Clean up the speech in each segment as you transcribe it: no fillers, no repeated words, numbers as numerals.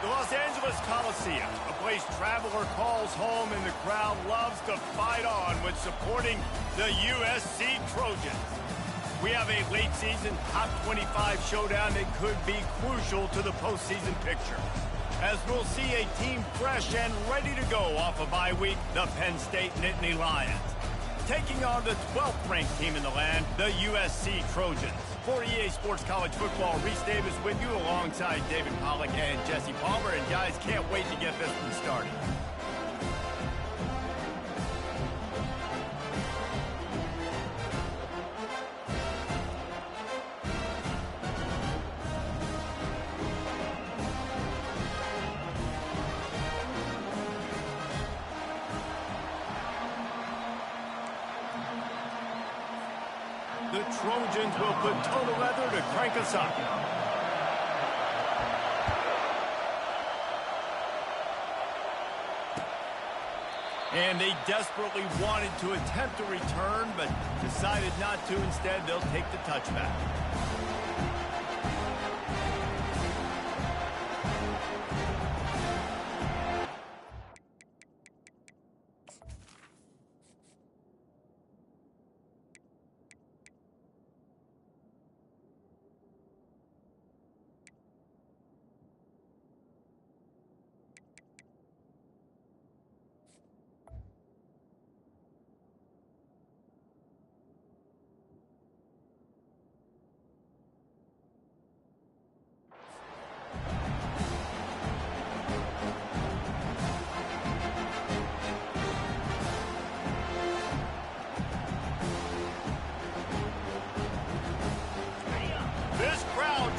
Los Angeles Coliseum, a place traveler calls home and the crowd loves to fight on when supporting the USC Trojans. We have a late season top 25 showdown that could be crucial to the postseason picture, as we'll see a team fresh and ready to go off a bye week, the Penn State Nittany Lions, taking on the 12th ranked team in the land, the USC Trojans. For EA Sports College Football, Reese Davis with you alongside David Pollack and Jesse Palmer. And guys, can't wait to get this one started. The Trojans will put total leather to crank us up. And they desperately wanted to attempt a return, but decided not to. Instead, they'll take the touchback.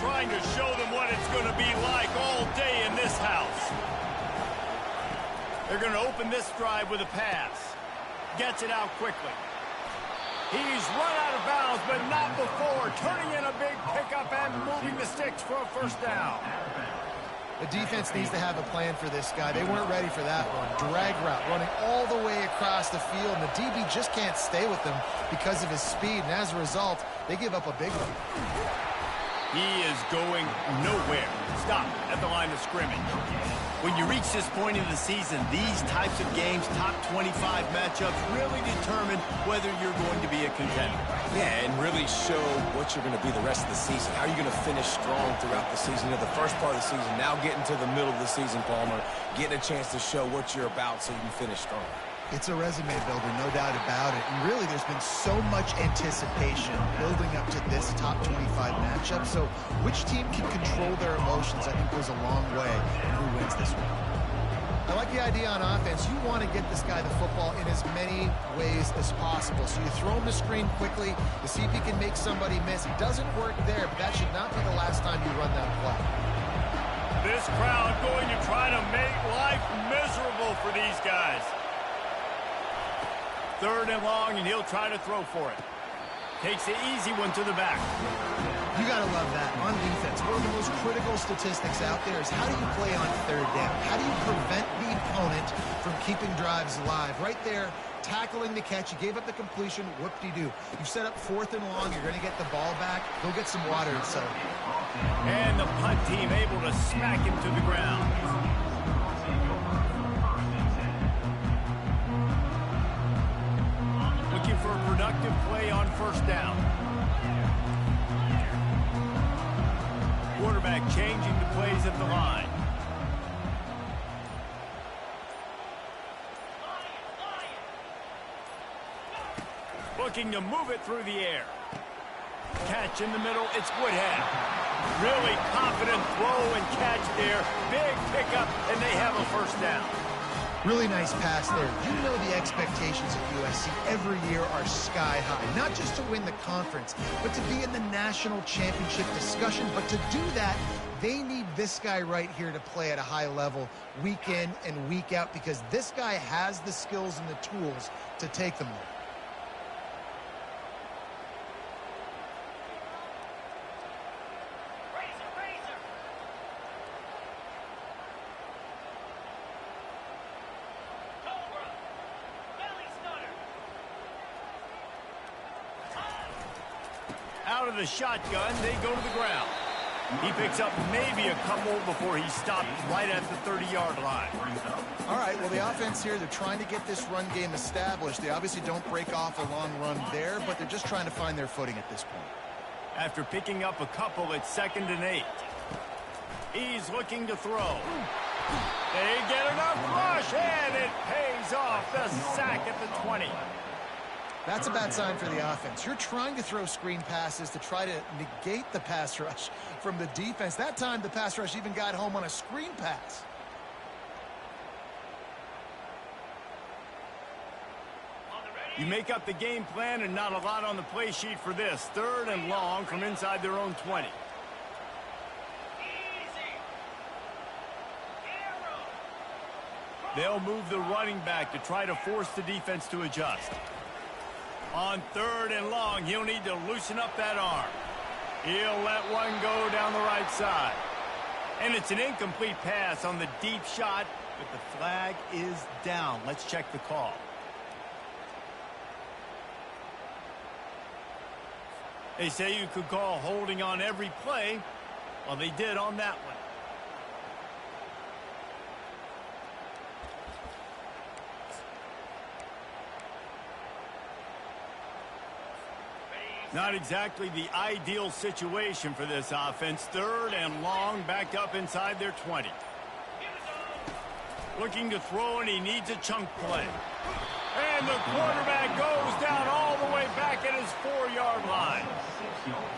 Trying to show them what it's going to be like all day in this house. They're going to open this drive with a pass. Gets it out quickly. He's run out of bounds, but not before. Turning in a big pickup and moving the sticks for a first down. The defense needs to have a plan for this guy. They weren't ready for that one. Drag route, running all the way across the field, and the DB just can't stay with him because of his speed, and as a result, they give up a big one. He is going nowhere. Stop at the line of scrimmage. When you reach this point in the season, these types of games, top 25 matchups, really determine whether you're going to be a contender. Yeah, and really show what you're going to be the rest of the season. How are you going to finish strong throughout the season? The first part of the season, now getting to the middle of the season, Palmer, getting a chance to show what you're about so you can finish strong. It's a resume builder, no doubt about it. And really, there's been so much anticipation building up to this top 25 matchup. So which team can control their emotions, I think, goes a long way in who wins this one. I like the idea on offense. You want to get this guy the football in as many ways as possible. So you throw him the screen quickly to see if he can make somebody miss. It doesn't work there, but that should not be the last time you run that play. This crowd going to try to make life miserable for these guys. 3rd and long, and he'll try to throw for it. Takes the easy one to the back. You got to love that. On defense, one of the most critical statistics out there is how do you play on 3rd down? How do you prevent the opponent from keeping drives alive? Right there, tackling the catch. You gave up the completion. Whoop-de-doo. You've set up 4th and long. You're going to get the ball back. Go get some water and settle. And the punt team able to smack him to the ground. Looking for a productive play on 1st down. Quarterback changing the plays at the line. Looking to move it through the air. Catch in the middle, it's Woodhead. Really confident throw and catch there. Big pickup, and they have a 1st down. Really nice pass there. You know the expectations of USC every year are sky high. Not just to win the conference, but to be in the national championship discussion. But to do that, they need this guy right here to play at a high level week in and week out, because this guy has the skills and the tools to take them there. Out of the shotgun, they go to the ground. He picks up maybe a couple before he stopped right at the 30-yard line. All right, well, the offense here, they're trying to get this run game established. They obviously don't break off a long run there, but they're just trying to find their footing at this point. After picking up a couple, it's 2nd and 8. He's looking to throw. They get enough rush, and it pays off. The sack at the 20. That's a bad sign for the offense. You're trying to throw screen passes to try to negate the pass rush from the defense. That time, the pass rush even got home on a screen pass. You make up the game plan and not a lot on the play sheet for this. 3rd and long from inside their own 20. They'll move the running back to try to force the defense to adjust. On 3rd and long, he'll need to loosen up that arm. He'll let one go down the right side. And it's an incomplete pass on the deep shot, but the flag is down. Let's check the call. They say you could call holding on every play. Well, they did on that one. Not exactly the ideal situation for this offense. 3rd and long, back up inside their 20. Looking to throw, and he needs a chunk play. And the quarterback goes down all the way back at his 4-yard line.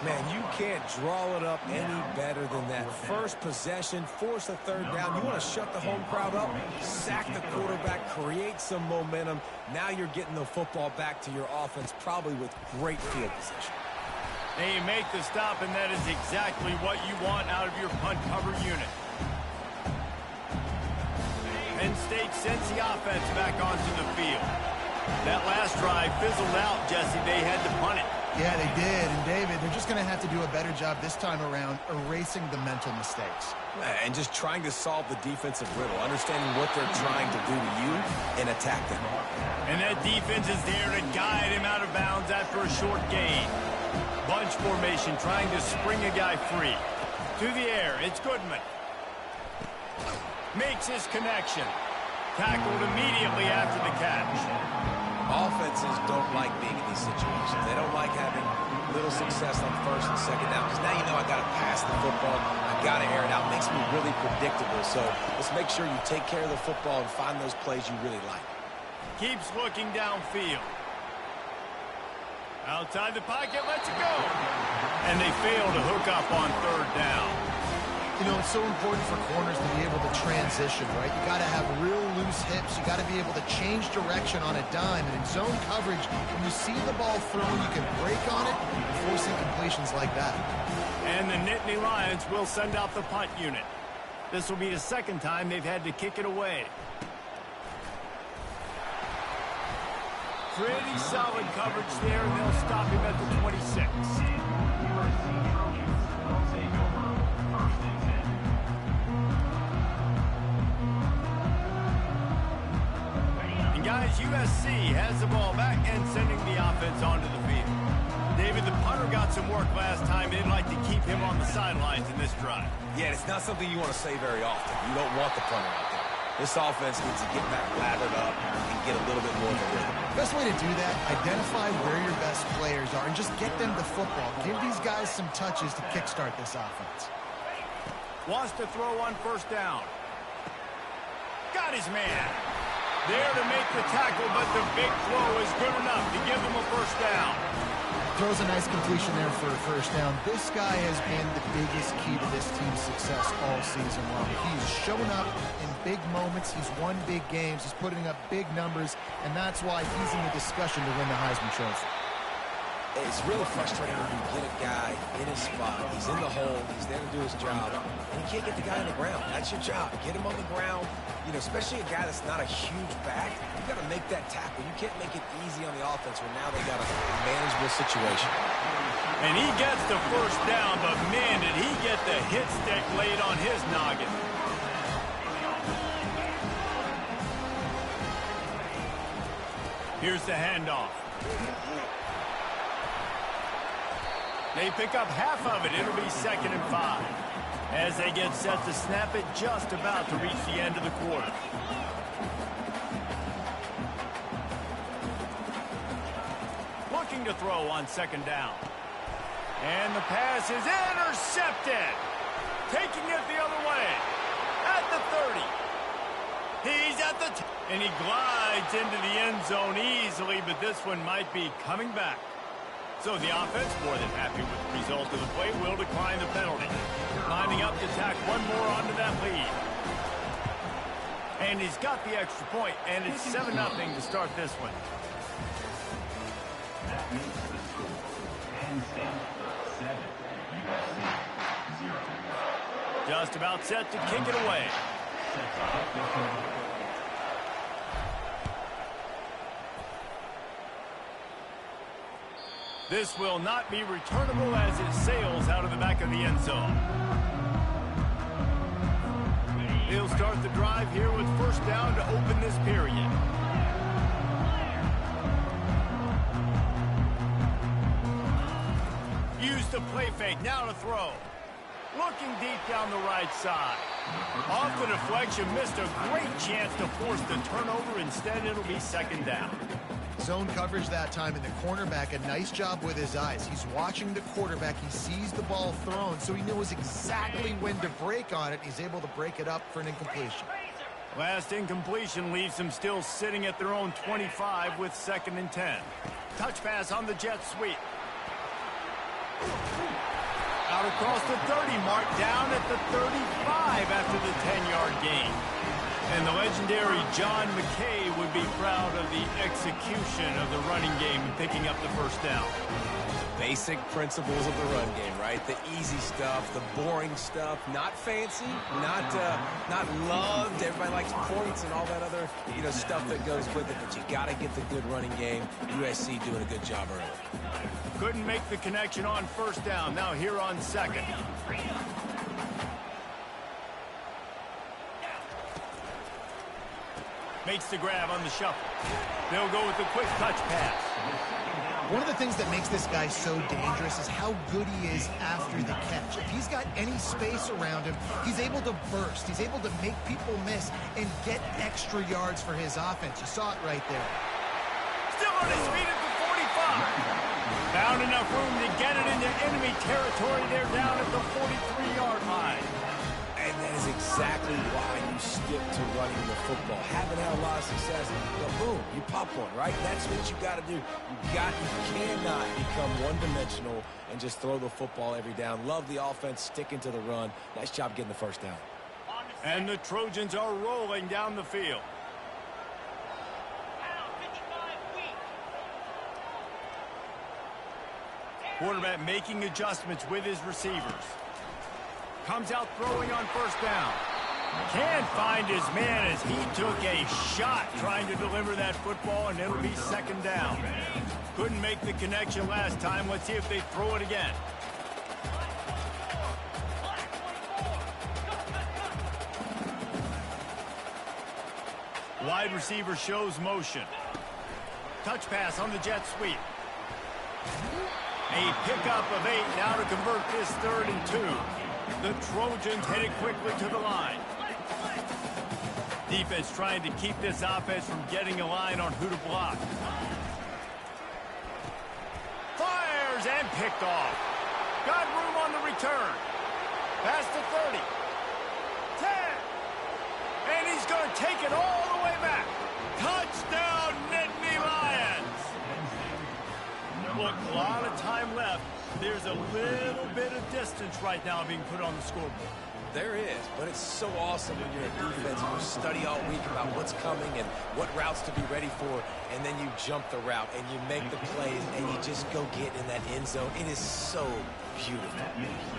Man, you can't draw it up any better than that. First possession, force a 3rd down. You want to shut the home crowd up, sack the quarterback, create some momentum. Now you're getting the football back to your offense, probably with great field position. They make the stop, and that is exactly what you want out of your punt cover unit. Penn State sends the offense back onto the field. That last drive fizzled out, Jesse. They had to punt it. Yeah, they did. And, David, they're just going to have to do a better job this time around erasing the mental mistakes. And just trying to solve the defensive riddle, understanding what they're trying to do to you and attack them. And that defense is there to guide him out of bounds after a short gain. Bunch formation trying to spring a guy free. To the air, it's Goodman. Makes his connection. Tackled immediately after the catch. Offenses don't like being in these situations. They don't like having little success on 1st and 2nd down, because now you know I got to pass the football. I got to air it out. It makes me really predictable. So let's make sure you take care of the football and find those plays you really like. Keeps looking downfield. Outside the pocket, lets it go. And they fail to hook up on 3rd down. You know, it's so important for corners to be able to transition, right? You got to have real loose hips. You got to be able to change direction on a dime. And in zone coverage, when you see the ball thrown, you can break on it and force incompletions like that. And the Nittany Lions will send out the punt unit. This will be the 2nd time they've had to kick it away. Pretty solid coverage there, and they'll stop him at the 26. Guys, USC has the ball back and sending the offense onto the field. David, the punter got some work last time. They'd like to keep him on the sidelines in this drive. Yeah, it's not something you want to say very often. You don't want the punter out there. This offense needs to get back lathered up and get a little bit more of a rhythm. Best way to do that, identify where your best players are and just get them the football. Give these guys some touches to kickstart this offense. Wants to throw on 1st down. Got his man. There to make the tackle, but the big throw is good enough to give them a 1st down. Throws a nice completion there for a 1st down. This guy has been the biggest key to this team's success all season long. He's shown up in big moments. He's won big games. He's putting up big numbers, and that's why he's in the discussion to win the Heisman Trophy. It's really frustrating when you get a guy in his spot. He's in the hole. He's there to do his job. And you can't get the guy on the ground. That's your job. Get him on the ground. You know, especially a guy that's not a huge back. You got to make that tackle. You can't make it easy on the offense when now they got a manageable situation. And he gets the 1st down, but man, did he get the hit stick laid on his noggin. Here's the handoff. They pick up half of it. It'll be 2nd and 5. As they get set to snap it, just about to reach the end of the quarter. Looking to throw on 2nd down. And the pass is intercepted. Taking it the other way. At the 30. He's at the and he glides into the end zone easily, but this one might be coming back. So the offense, more than happy with the result of the play, will decline the penalty. Lining up to tack one more onto that lead. And he's got the extra point, and it's 7-0 to start this one. That makes the score 10-7, USC 0. Just about set to kick it away. This will not be returnable as it sails out of the back of the end zone. He'll start the drive here with 1st down to open this period. Use the play fake, now to throw. Looking deep down the right side. Off the deflection, missed a great chance to force the turnover. Instead, it'll be 2nd down. Zone coverage that time, and the cornerback, a nice job with his eyes. He's watching the quarterback. He sees the ball thrown, so he knows exactly when to break on it. He's able to break it up for an incompletion. Last incompletion leaves them still sitting at their own 25 with 2nd and 10. Touch pass on the jet sweep. Out across the 30 mark, down at the 35 after the 10-yard gain. And the legendary John McKay would be proud of the execution of the running game and picking up the 1st down. Basic principles of the run game, right? The easy stuff, the boring stuff, not fancy, not loved. Everybody likes points and all that other, stuff that goes with it. But you got to get the good running game. USC doing a good job early. Couldn't make the connection on 1st down. Now here on 2nd. Makes the grab on the shuffle. They'll go with the quick touch pass. One of the things that makes this guy so dangerous is how good he is after the catch. If he's got any space around him, he's able to burst. He's able to make people miss and get extra yards for his offense. You saw it right there. Still on his feet at the 45. Found enough room to get it into enemy territory. They're down at the 43-yard line. And that is exactly why you stick to running the football. Haven't had a lot of success, but boom, you pop one, right? That's what you got to do. You cannot become one-dimensional and just throw the football every down. Love the offense, sticking to the run. Nice job getting the 1st down. And the Trojans are rolling down the field. Quarterback making adjustments with his receivers. Comes out throwing on 1st down. Can't find his man as he took a shot trying to deliver that football, and it'll be 2nd down. Couldn't make the connection last time. Let's see if they throw it again. Wide receiver shows motion. Touch pass on the jet sweep. A pickup of 8 now to convert this 3rd and 2. The Trojans headed quickly to the line. Defense trying to keep this offense from getting a line on who to block. Fires and picked off. Got room on the return. Past the 30. 10. And he's going to take it all the way back. Touchdown, Nittany Lions. Look, a lot of time left. There's a little bit of distance right now being put on the scoreboard. There is, but it's so awesome when you're a defense and you study all week about what's coming and what routes to be ready for, and then you jump the route and you make the plays and you just go get in that end zone. It is so beautiful.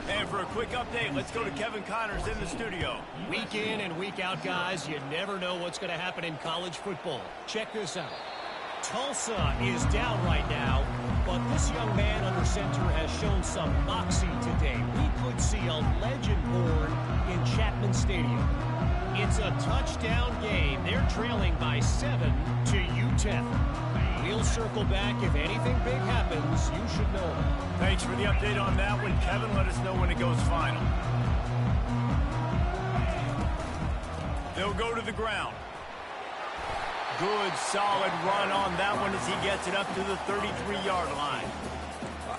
And for a quick update, let's go to Kevin Connors in the studio. Week in and week out, guys, you never know what's going to happen in college football. Check this out. Tulsa is down right now, but this young man under center has shown some moxie today. We could see a legend born in Chapman Stadium. It's a touchdown game. They're trailing by 7 to UTEP. We'll We'll circle back. If anything big happens, you should know. Thanks for the update on that one, Kevin. Let us know when it goes final. They'll go to the ground. Good, solid run on that one as he gets it up to the 33-yard line.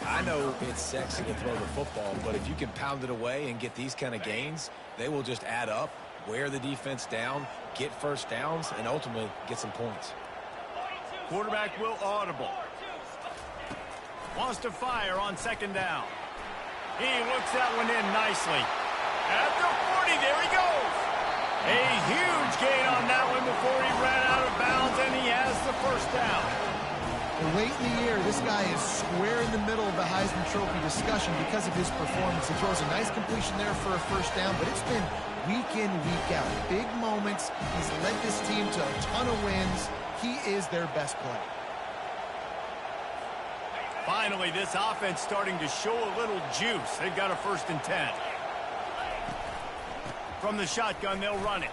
I know it's sexy to throw the football, but if you can pound it away and get these kind of gains, they will just add up, wear the defense down, get first downs, and ultimately get some points. Quarterback will audible. Wants to fire on second down. He looks that one in nicely. At the 40, there he goes. A huge gain on that one before he ran out of bounds, and he has the first down. Late in the year, this guy is square in the middle of the Heisman Trophy discussion because of his performance. He throws a nice completion there for a first down, but it's been week in, week out. Big moments. He's led this team to a ton of wins. He is their best player. Finally, this offense starting to show a little juice. They've got a 1st and 10. From the shotgun, they'll run it.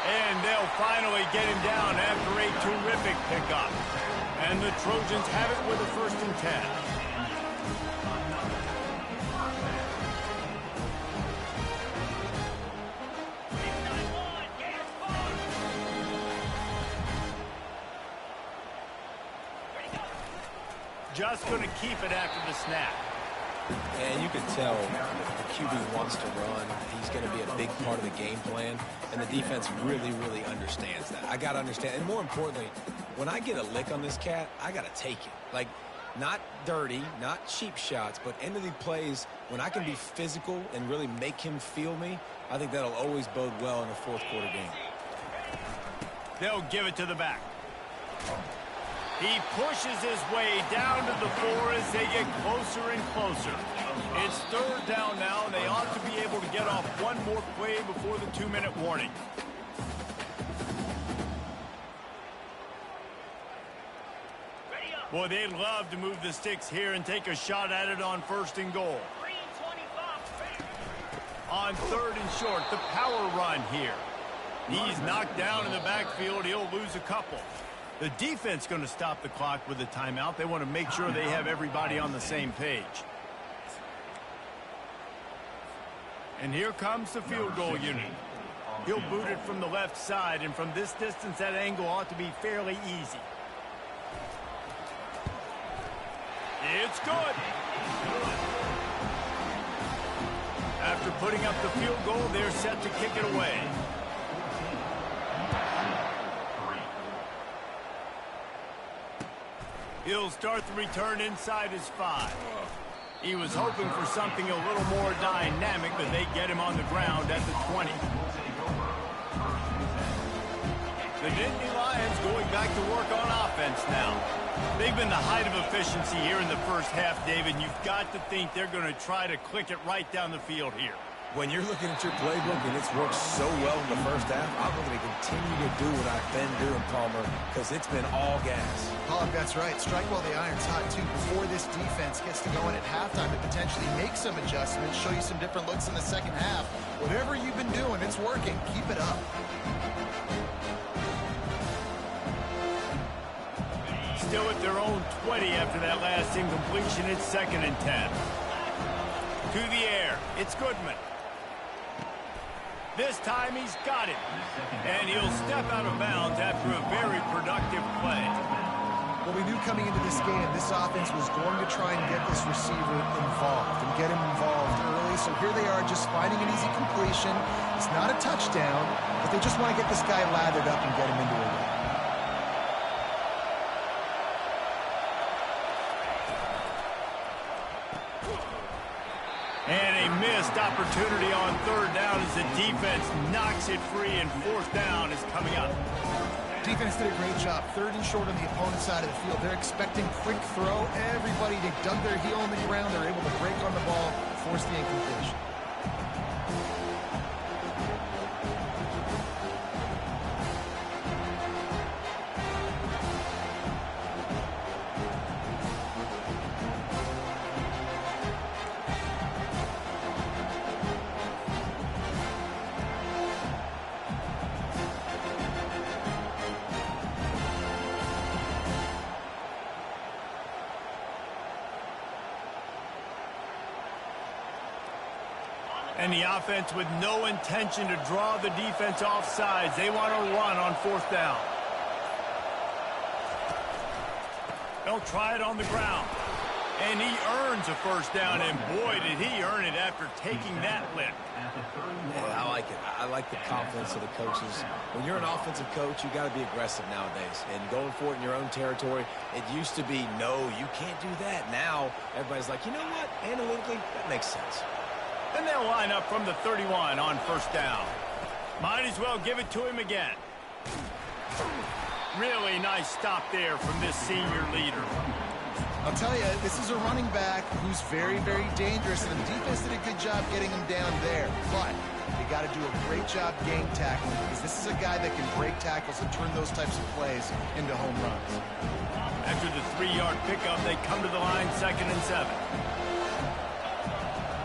And they'll finally get him down after a terrific pickup. And the Trojans have it with a 1st and 10. Just going to keep it after the snap. And you can tell the QB wants to run. He's going to be a big part of the game plan. And the defense really, really understands that. I got to understand. And more importantly, when I get a lick on this cat, I got to take it. Like, not dirty, not cheap shots, but end of the plays, when I can be physical and really make him feel me, I think that'll always bode well in a 4th quarter game. They'll give it to the back. He pushes his way down to the 4 as they get closer and closer. It's 3rd down now, and they ought to be able to get off one more play before the 2-minute warning. Boy, they'd love to move the sticks here and take a shot at it on 1st and goal. On 3rd and short, the power run here. He's knocked down in the backfield. He'll lose a couple. The defense going to stop the clock with a timeout. They want to make sure they have everybody on the same page. And here comes the field goal unit. He'll boot it from the left side, and from this distance, that angle ought to be fairly easy. It's good. After putting up the field goal, they're set to kick it away. He'll start the return inside his 5. He was hoping for something a little more dynamic, but they get him on the ground at the 20. The Nittany Lions going back to work on offense now. They've been the height of efficiency here in the first half, David. You've got to think they're going to try to click it right down the field here. When you're looking at your playbook and it's worked so well in the first half, I'm going to continue to do what I've been doing, Palmer, because it's been all gas. Pollock, that's right. Strike while the iron's hot, too, before this defense gets to going at halftime and potentially make some adjustments, show you some different looks in the second half. Whatever you've been doing, it's working. Keep it up. Still at their own 20 after that last incompletion. It's 2nd and 10. To the air. It's Goodman. This time he's got it. And he'll step out of bounds after a very productive play. Well, we knew coming into this game, this offense was going to try and get this receiver involved and get him involved early. So here they are just finding an easy completion. It's not a touchdown, but they just want to get this guy lathered up and get him into a win. And a missed opportunity on 3rd down as the defense knocks it free, and 4th down is coming up. Defense did a great job. 3rd and short on the opponent's side of the field. They're expecting quick throw. Everybody, they dug their heel on the ground. They're able to break on the ball, force the incompletion. And the offense with no intention to draw the defense off sides. They want to run on 4th down. They'll try it on the ground. And he earns a 1st down, and boy, did he earn it after taking that lift. Yeah, I like it. I like the confidence of the coaches. When you're an offensive coach, you got to be aggressive nowadays. And going for it in your own territory, it used to be, no, you can't do that. Now, everybody's like, you know what? Analytically, that makes sense. And they'll line up from the 31 on 1st down. Might as well give it to him again. Really nice stop there from this senior leader. I'll tell you, this is a running back who's very, very dangerous, and the defense did a good job getting him down there. But they got to do a great job game tackling, because this is a guy that can break tackles and turn those types of plays into home runs. After the 3-yard pickup, they come to the line 2nd and 7.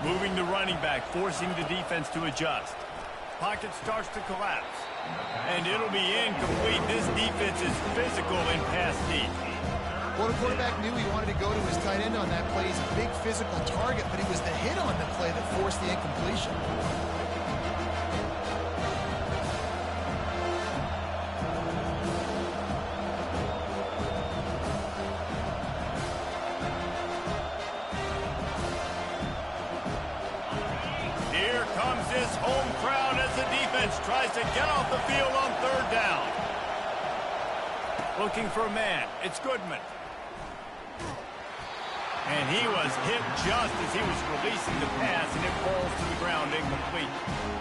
Moving the running back, forcing the defense to adjust. Pocket starts to collapse. And it'll be incomplete. This defense is physical in pass deep. Well, the quarterback knew he wanted to go to his tight end on that play. He's a big physical target, but it was the hit on the play that forced the incompletion. Here comes this home crowd as the defense tries to get off the field on 3rd down. Looking for a man. It's Goodman. And he was hit just as he was releasing the pass, and it falls to the ground incomplete.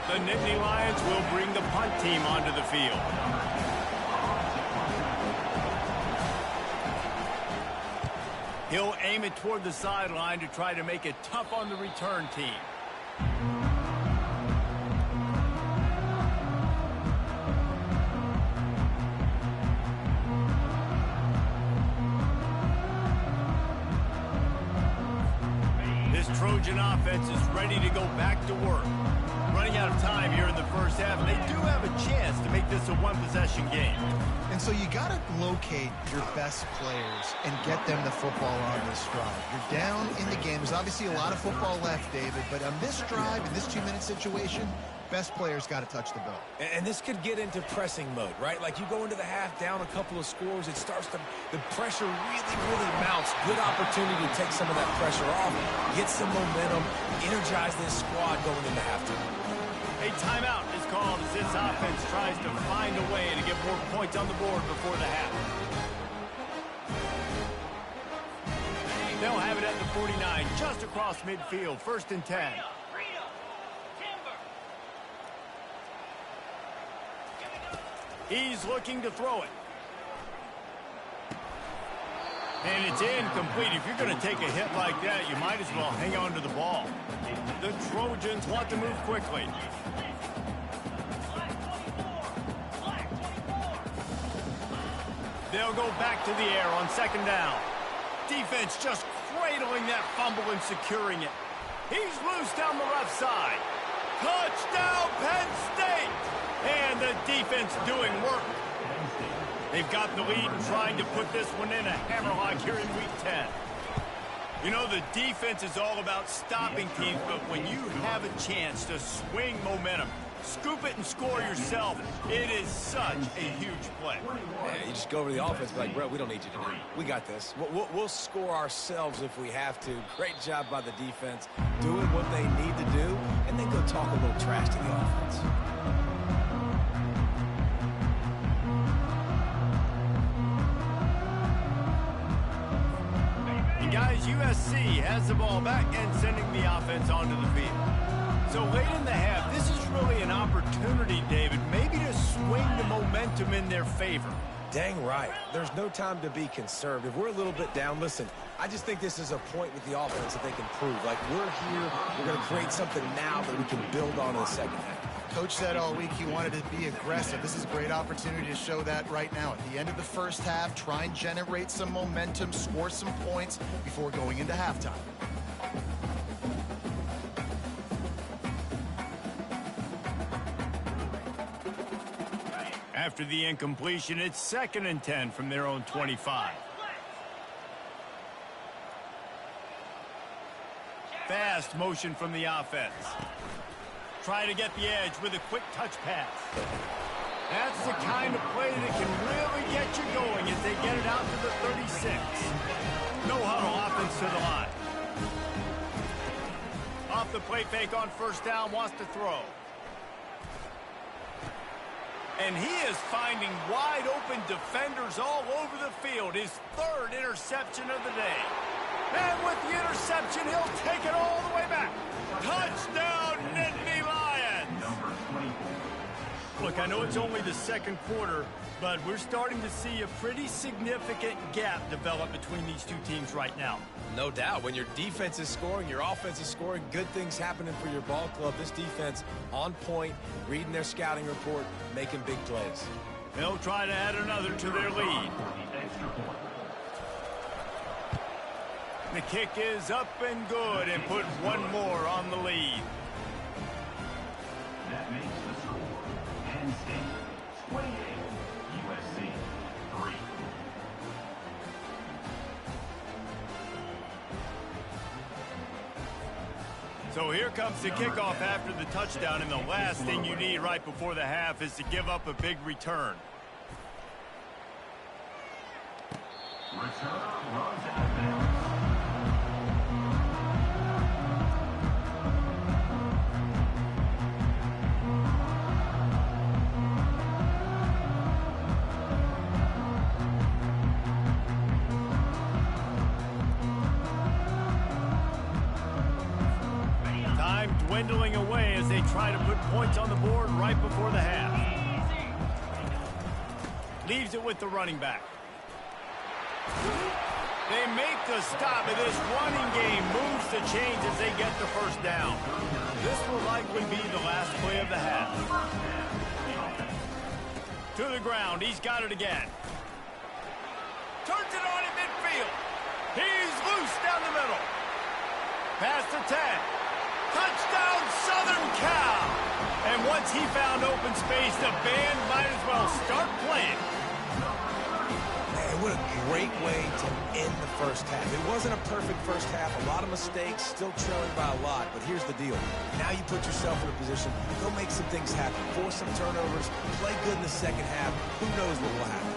The Nittany Lions will bring the punt team onto the field. He'll aim it toward the sideline to try to make it tough on the return team. Trojan offense is ready to go back to work. Running out of time here in the 1st half, and they do have a chance to make this a 1-possession game. And so you got to locate your best players and get them the football on this drive. You're down in the game. There's obviously a lot of football left, David, but on this drive, in this 2-minute situation, best players got to touch the ball. And this could get into pressing mode, right? Like you go into the half down a couple of scores, it starts to, the pressure really mounts. Good opportunity to take some of that pressure off, get some momentum, energize this squad going into halftime. A timeout is called as this offense tries to find a way to get more points on the board before the half. They'll have it at the 49, just across midfield, 1st and 10. He's looking to throw it. And it's incomplete. If you're going to take a hit like that, you might as well hang on to the ball. The Trojans want to move quickly. They'll go back to the air on 2nd down. Defense just cradling that fumble and securing it. He's loose down the left side. Touchdown, Penn State! And the defense doing work. They've got the lead and trying to put this one in a hammerlock here in Week 10. You know, the defense is all about stopping teams, but when you have a chance to swing momentum, scoop it and score yourself, it is such a huge play. Yeah, you just go over to the offense and be like, bro, we don't need you to do it. We got this. We'll score ourselves if we have to. Great job by the defense, doing what they need to do, and then go talk a little trash to the offense. Guys, USC has the ball back and sending the offense onto the field. So late in the half, this is really an opportunity, David, maybe to swing the momentum in their favor. Dang right. There's no time to be conservative. We're a little bit down. Listen, I just think this is a point with the offense that they can prove. Like, we're here, we're going to create something now that we can build on in the 2nd half. Coach said all week he wanted to be aggressive. This is a great opportunity to show that right now. At the end of the 1st half, try and generate some momentum, score some points before going into halftime. After the incompletion, it's 2nd and 10 from their own 25. Fast motion from the offense. Try to get the edge with a quick touch pass. That's the kind of play that can really get you going as they get it out to the 36. No huddle, offense to the line. Off the play fake on first down, wants to throw. And he is finding wide open defenders all over the field. His third interception of the day. And with the interception, he'll take it all the way back. Touchdown, Nittany Lions! Number 24. Look, I know it's only the second quarter, but we're starting to see a pretty significant gap develop between these two teams right now. No doubt. When your defense is scoring, your offense is scoring, good things happening for your ball club. This defense on point, reading their scouting report, making big plays. They'll try to add another to their lead. The kick is up and good and put one more on the lead. That makes the score Penn State 28, USC 3. So here comes the kickoff after the touchdown, and the last thing you need right before the half is to give up a big return. Return runs out of bounds. Dwindling away as they try to put points on the board right before the half. Leaves it with the running back. They make the stop, and this running game moves the chains as they get the first down. This will likely be the last play of the half. To the ground, he's got it again. Turns it on in midfield. He's loose down the middle. Past the 10. Touchdown, Southern Cal! And once he found open space, the band might as well start playing. Man, what a great way to end the first half. It wasn't a perfect first half, a lot of mistakes, still trailing by a lot, but here's the deal. Now you put yourself in a position to go make some things happen, force some turnovers, play good in the second half. Who knows what will happen?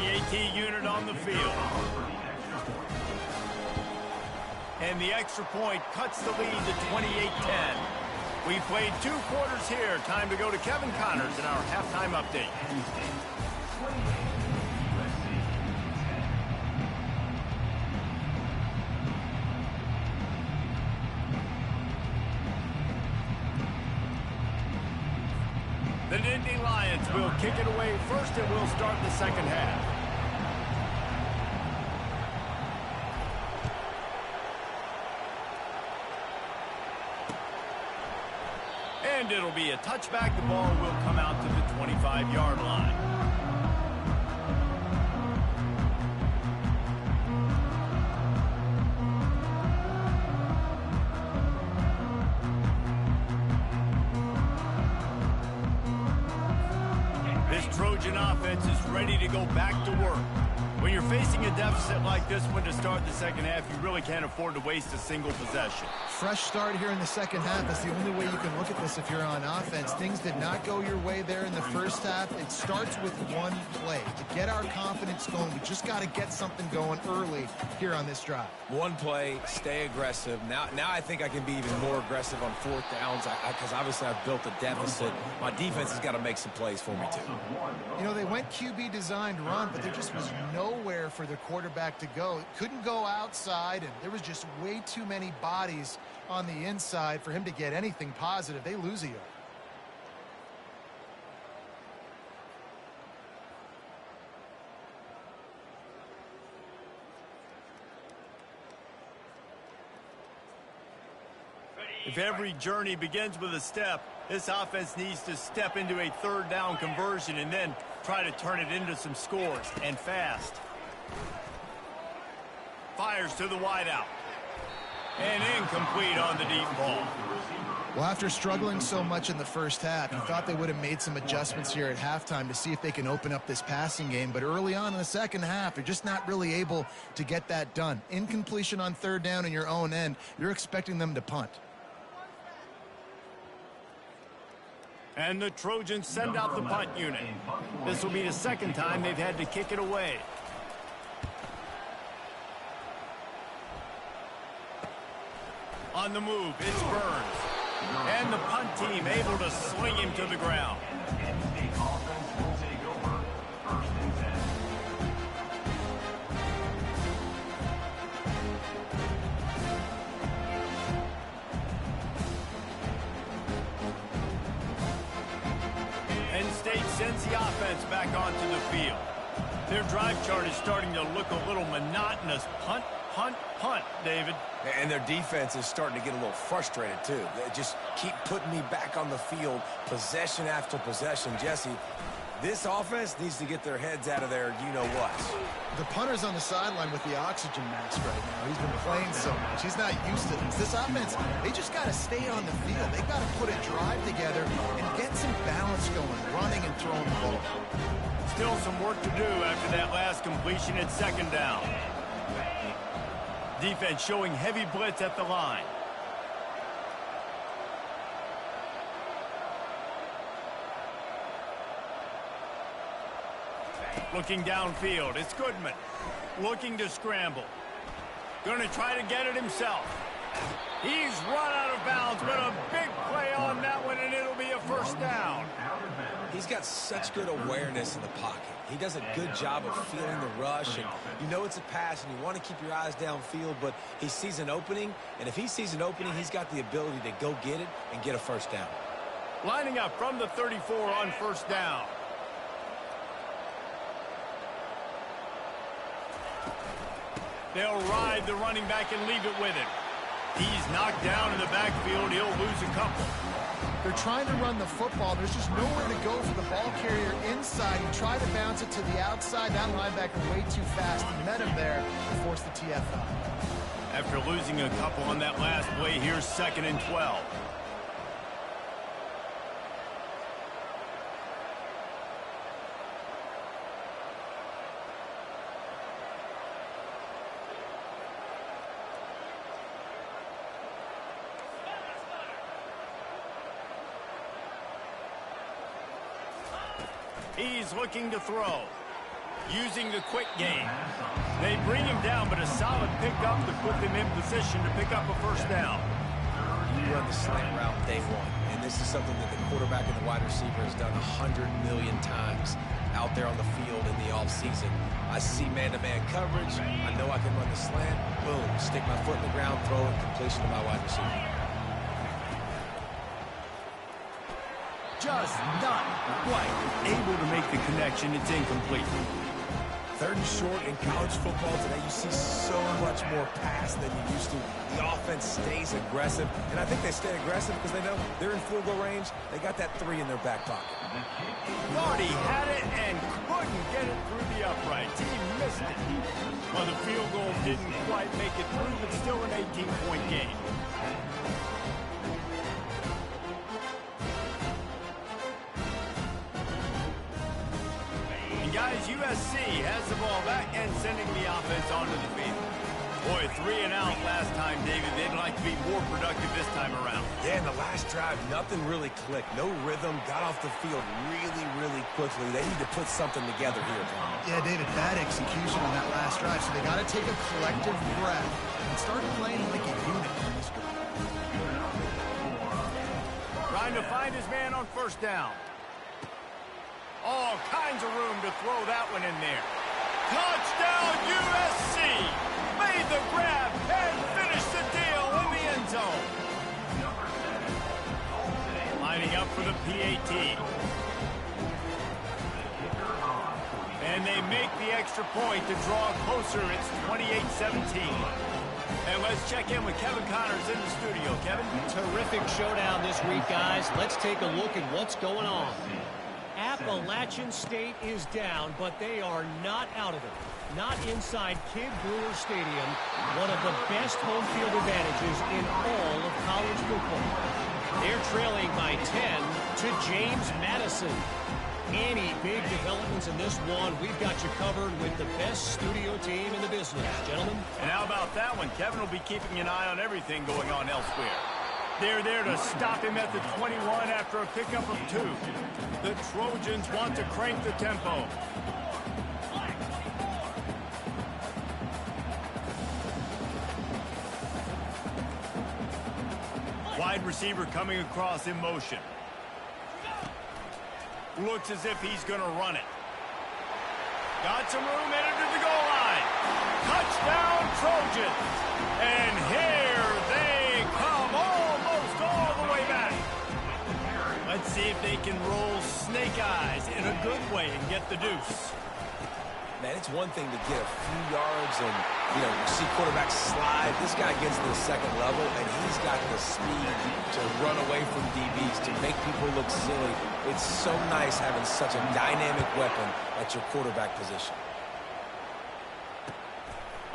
The AT unit on the field. And the extra point cuts the lead to 28-10. We played 2 quarters here. Time to go to Kevin Connors in our halftime update. The Nittany Lions will kick it away first, and we'll start the second half. And it'll be a touchback. The ball will come out to the 25-yard line. This Trojan offense is ready to go back to work. When you're facing a deficit like this one to start the second half, you really can't afford to waste a single possession. Fresh start here in the second half is the only way you can look at this if you're on offense. Things did not go your way there in the first half. It starts with one play. To get our confidence going, we just got to get something going early here on this drive. One play, stay aggressive. Now I think I can be even more aggressive on fourth downs because obviously I've built a deficit. My defense has got to make some plays for me too. You know, they went QB designed run, but there just was nowhere for the quarterback to go. It couldn't go outside, and there was just way too many bodies on the inside for him to get anything positive. They lose a yard. If every journey begins with a step, this offense needs to step into a third down conversion and then try to turn it into some scores, and fast. Fires to the wideout. And incomplete on the deep ball. Well, after struggling so much in the first half, you thought they would have made some adjustments here at halftime to see if they can open up this passing game. But early on in the second half, they're just not really able to get that done. Incompletion on third down in your own end, you're expecting them to punt. And the Trojans send out the punt unit. This will be the second time they've had to kick it away. On the move, it's Burns. And the punt team able to sling him to the ground. Penn State sends the offense back onto the field. Their drive chart is starting to look a little monotonous. Punt, punt, punt, David. And their defense is starting to get a little frustrated, too. They just keep putting me back on the field, possession after possession. Jesse, this offense needs to get their heads out of there, you-know-what. The punter's on the sideline with the oxygen mask right now. He's been playing so much. He's not used to this. This offense, they just got to stay on the field. They got to put a drive together and get some balance going, running and throwing the ball. Still some work to do after that last completion at second down. Defense showing heavy blitz at the line. Looking downfield, it's Goodman. Looking to scramble. Going to try to get it himself. He's run out of bounds, but a big play on that one, and it'll be a first down. He's got such good awareness in the pocket. He does a good job of feeling the rush, and you know it's a pass, and you want to keep your eyes downfield, but he sees an opening, and if he sees an opening, he's got the ability to go get it and get a first down. Lining up from the 34 on first down. They'll ride the running back and leave it with him. He's knocked down in the backfield. He'll lose a couple. They're trying to run the football. There's just nowhere to go for the ball carrier inside. He tried to bounce it to the outside. That linebacker way too fast. He met him there and forced the TFL. After losing a couple on that last play, here's 2nd and 12. He's looking to throw. Using the quick game. They bring him down, but a solid pickup to put them in position to pick up a first down. You run the slant route day one, and this is something that the quarterback and the wide receiver has done 100 million times out there on the field in the offseason. I see man-to-man coverage. I know I can run the slant. Boom, stick my foot in the ground, throw it, completion to my wide receiver. Just not quite able to make the connection. It's incomplete. 3rd and short in college football today, you see so much more pass than you used to. The offense stays aggressive, and I think they stay aggressive because they know they're in field goal range. They got that 3 in their back pocket. Thought he had it and couldn't get it through the uprights. He missed it. Well, the field goal didn't quite make it through, but still an 18-point game. Guys, USC has the ball back and sending the offense onto the field. Boy, 3 and out last time, David. They'd like to be more productive this time around. Yeah, in the last drive, nothing really clicked. No rhythm, got off the field really, really quickly. They need to put something together here, Tom. Yeah, David, bad execution on that last drive, so they got to take a collective breath and start playing like a unit in this drive. Trying to find his man on first down. All kinds of room to throw that one in there. Touchdown, USC! Made the grab and finished the deal in the end zone. Lining up for the PAT. And they make the extra point to draw closer. It's 28-17. And let's check in with Kevin Connors in the studio. Kevin? Terrific showdown this week, guys. Let's take a look at what's going on. Appalachian State is down, but they are not out of it. Not inside Kidd Brewer Stadium, one of the best home field advantages in all of college football. They're trailing by 10 to James Madison. Any big developments in this one, we've got you covered with the best studio team in the business, gentlemen. And how about that one? Kevin will be keeping an eye on everything going on elsewhere. They're there to stop him at the 21 after a pickup of 2. The Trojans want to crank the tempo. Wide receiver coming across in motion. Looks as if he's going to run it. Got some room headed to the goal line. Touchdown, Trojans. And here they come almost all the way back. Let's see if they can roll snake eyes in a good way and get the deuce. Man, it's one thing to get a few yards and, see quarterbacks slide. This guy gets to the second level, and he's got the speed to run away from DBs, to make people look silly. It's so nice having such a dynamic weapon at your quarterback position.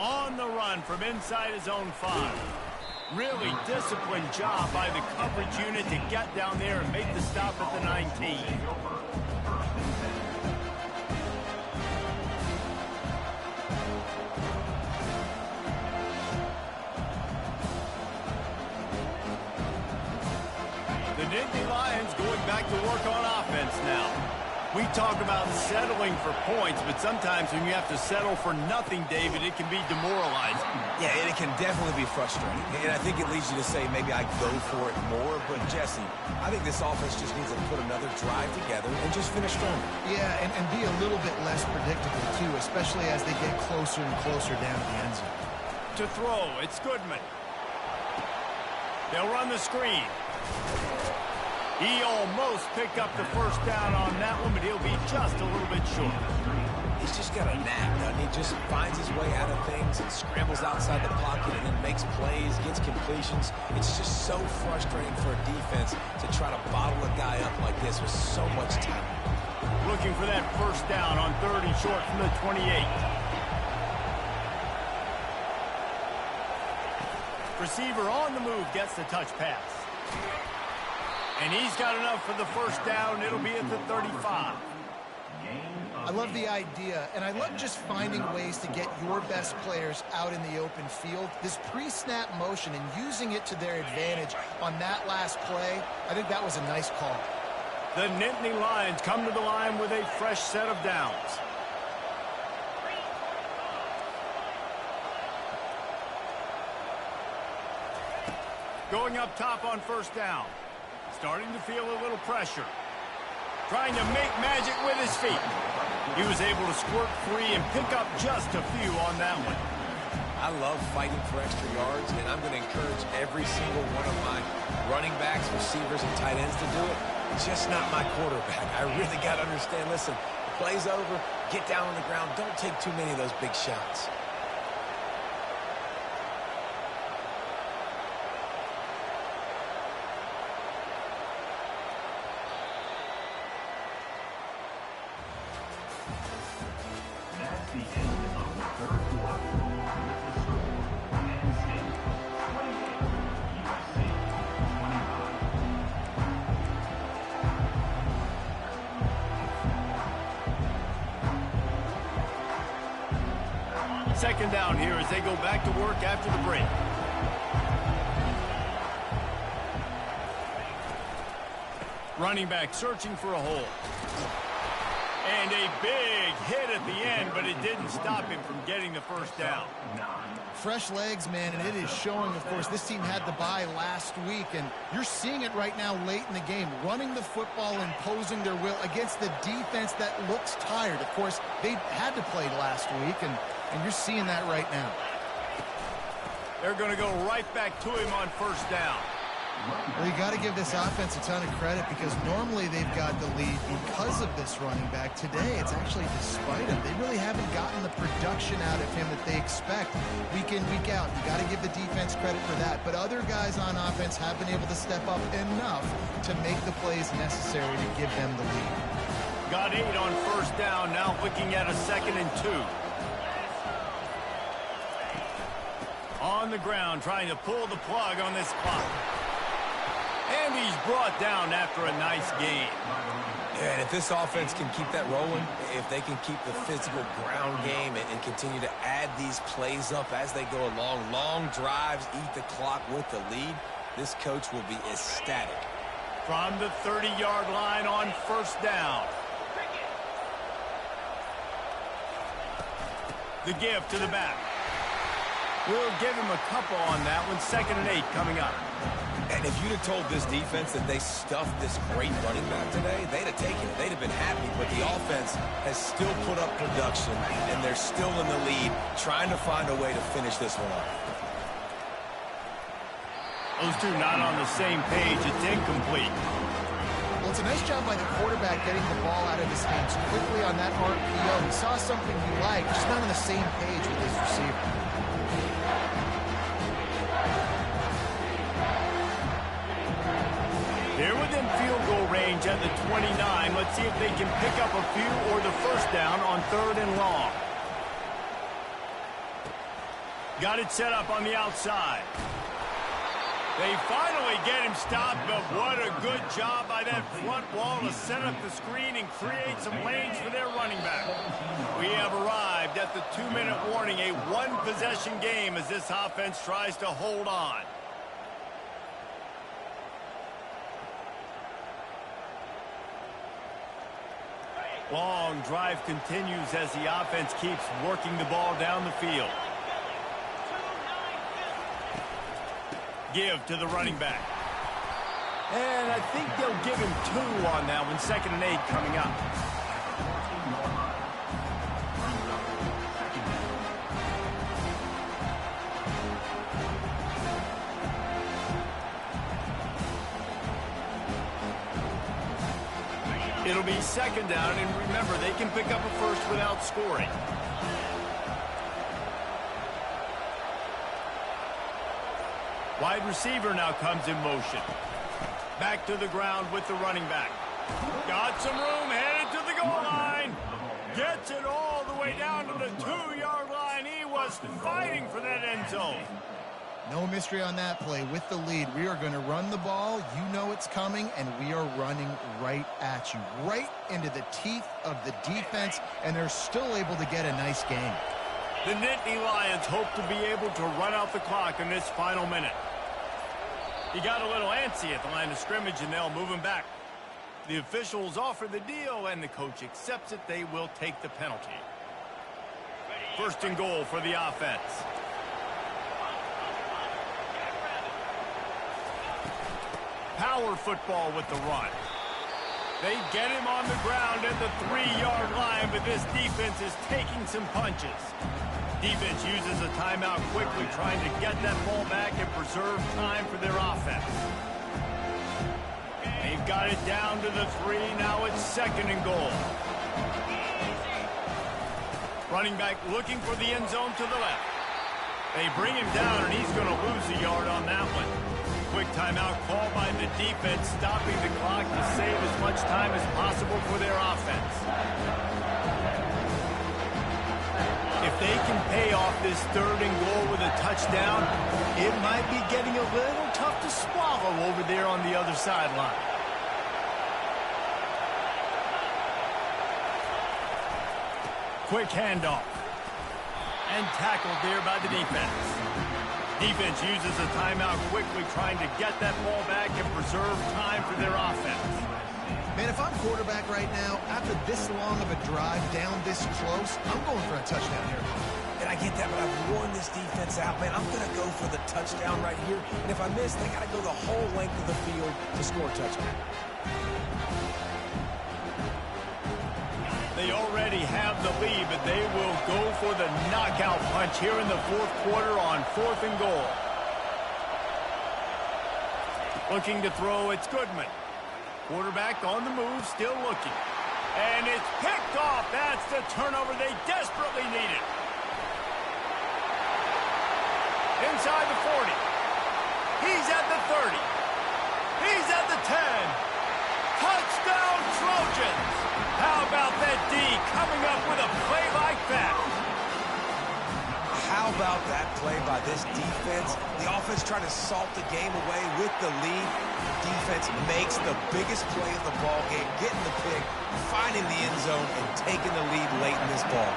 On the run from inside his own 5. Really disciplined job by the coverage unit to get down there and make the stop at the 19. The Nittany Lions going back to work on offense now. We talk about settling for points, but sometimes when you have to settle for nothing, David, it can be demoralizing. Yeah, and it can definitely be frustrating. And I think it leads you to say maybe I go for it more. But, Jesse, I think this offense just needs to put another drive together and just finish strong. Yeah, and be a little bit less predictable, too, especially as they get closer and closer down to the end zone. To throw, it's Goodman. They'll run the screen. He almost picked up the first down on that one, but he'll be just a little bit short. He's just got a knack, doesn't he? Just finds his way out of things and scrambles outside the pocket and then makes plays, gets completions. It's just so frustrating for a defense to try to bottle a guy up like this with so much talent. Looking for that first down on 3rd and short from the 28. Receiver on the move gets the touch pass. And he's got enough for the first down. It'll be at the 35. I love the idea, and I love just finding ways to get your best players out in the open field. This pre-snap motion and using it to their advantage on that last play, I think that was a nice call. The Nittany Lions come to the line with a fresh set of downs. Going up top on first down. Starting to feel a little pressure. Trying to make magic with his feet. He was able to squirt free and pick up just a few on that one. I love fighting for extra yards, and I'm going to encourage every single one of my running backs, receivers, and tight ends to do it. Just not my quarterback. I really got to understand, listen, the play's over, get down on the ground, don't take too many of those big shots. That's the end of the third quarter. With the score, Penn State 28, USC 25. Second down here as they go back to work after the break. Running back searching for a hole. And a big hit at the end, but it didn't stop him from getting the first down. Fresh legs, man, and it is showing, of course, this team had the bye last week, and you're seeing it right now late in the game, running the football, imposing their will against the defense that looks tired. Of course, they had to play last week, and you're seeing that right now. They're going to go right back to him on first down. Well, you got to give this offense a ton of credit because normally they've got the lead because of this running back. Today, it's actually despite him. They really haven't gotten the production out of him that they expect week in, week out. You got to give the defense credit for that. But other guys on offense have been able to step up enough to make the plays necessary to give them the lead. Got 8 on first down, now looking at a 2nd and 2. On the ground, trying to pull the plug on this clock. And he's brought down after a nice gain. Yeah, and if this offense can keep that rolling, if they can keep the physical ground game and continue to add these plays up as they go along, long drives, eat the clock with the lead, this coach will be ecstatic. From the 30-yard line on first down. The give to the back. We'll give him a couple on that one. 2nd and 8 coming up. And if you'd have told this defense that they stuffed this great running back today, they'd have taken it. They'd have been happy. But the offense has still put up production, and they're still in the lead, trying to find a way to finish this one off. Those two not on the same page. It's incomplete. Well, it's a nice job by the quarterback getting the ball out of his hands quickly on that RPO. He saw something he liked, just not on the same page with his receiver. They're within field goal range at the 29. Let's see if they can pick up a few or the first down on 3rd and long. Got it set up on the outside. They finally get him stopped, but what a good job by that front wall to set up the screen and create some lanes for their running back. We have arrived at the 2-minute warning, a one-possession game as this offense tries to hold on. Long drive continues as the offense keeps working the ball down the field. Give to the running back. And I think they'll give him 2 on that one. 2nd and 8 coming up. It'll be 2nd down, and remember, they can pick up a first without scoring. Wide receiver now comes in motion. Back to the ground with the running back. Got some room, headed to the goal line. Gets it all the way down to the 2-yard line. He was fighting for that end zone. No mystery on that play. With the lead, we are going to run the ball. You know it's coming, and we are running right at you, right into the teeth of the defense, and they're still able to get a nice gain. The Nittany Lions hope to be able to run out the clock in this final minute. He got a little antsy at the line of scrimmage, and they'll move him back. The officials offer the deal, and the coach accepts it. They will take the penalty. 1st and goal for the offense. Power football with the run. They get him on the ground at the 3-yard line, but this defense is taking some punches. Defense uses a timeout quickly, trying to get that ball back and preserve time for their offense. They've got it down to the 3. Now it's 2nd and goal. Running back looking for the end zone to the left. They bring him down, and he's going to lose a yard on that one. Quick timeout call by the defense, stopping the clock to save as much time as possible for their offense. If they can pay off this 3rd and goal with a touchdown, it might be getting a little tough to swallow over there on the other sideline. Quick handoff. And tackled there by the defense. Defense uses a timeout quickly, trying to get that ball back and preserve time for their offense. Man, if I'm quarterback right now, after this long of a drive down this close, I'm going for a touchdown here. And I get that, but I've worn this defense out, man. I'm going to go for the touchdown right here. And if I miss, they got to go the whole length of the field to score a touchdown. They already have the lead, but they will go for the knockout punch here in the 4th quarter on 4th and goal. Looking to throw, it's Goodman. Quarterback on the move, still looking. And it's picked off. That's the turnover they desperately needed. Inside the 40. He's at the 30. He's at the 10. Touchdown, Trojans! How about that D coming up with a play like that? How about that play by this defense? The offense trying to salt the game away with the lead. Defense makes the biggest play of the ball game, getting the pick, finding the end zone, and taking the lead late in this ball.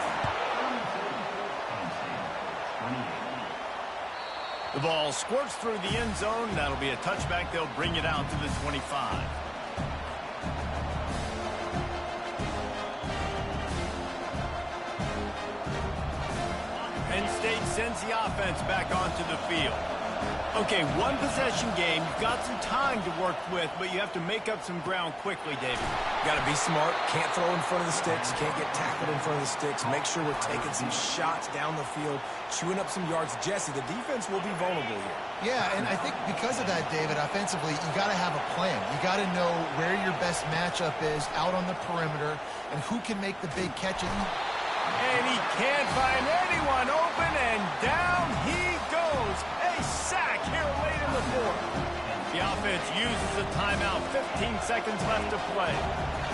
The ball squirts through the end zone. That'll be a touchback. They'll bring it out to the 25. Penn State sends the offense back onto the field. Okay, one possession game. You've got some time to work with, but you have to make up some ground quickly, David. Got to be smart. Can't throw in front of the sticks. Can't get tackled in front of the sticks. Make sure we're taking some shots down the field, chewing up some yards. Jesse, the defense will be vulnerable here. Yeah, and I think because of that, David, offensively, you got to have a plan. You got to know where your best matchup is out on the perimeter and who can make the big catch. And he can't find anyone open, and down he goes. A sack here late in the fourth. The offense uses a timeout. 15 seconds left to play.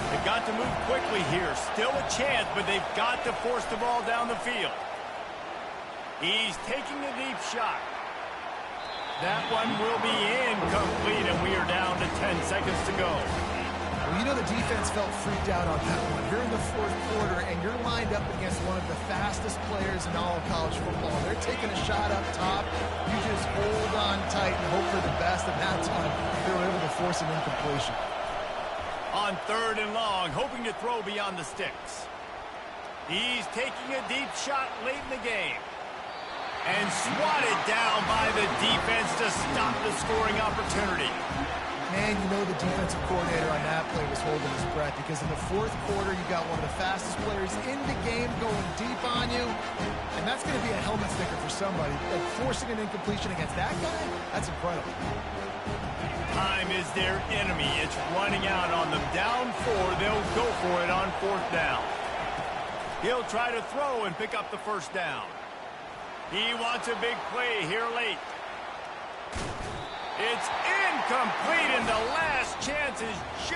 They've got to move quickly here. Still a chance, but they've got to force the ball down the field. He's taking a deep shot. That one will be incomplete, and we are down to 10 seconds to go. Well, you know the defense felt freaked out on that one. You're in the fourth quarter, and you're lined up against one of the fastest players in all of college football. They're taking a shot up top. You just hold on tight and hope for the best, and that time they were able to force an incompletion. On 3rd and long, hoping to throw beyond the sticks. He's taking a deep shot late in the game. And swatted down by the defense to stop the scoring opportunity. Man, you know the defensive coordinator on that play was holding his breath because in the fourth quarter, you got one of the fastest players in the game going deep on you, and that's going to be a helmet sticker for somebody. Like forcing an incompletion against that guy, that's incredible. Time is their enemy. It's running out on them. Down 4, they'll go for it on 4th down. He'll try to throw and pick up the first down. He wants a big play here late. It's incomplete, and the last chance is just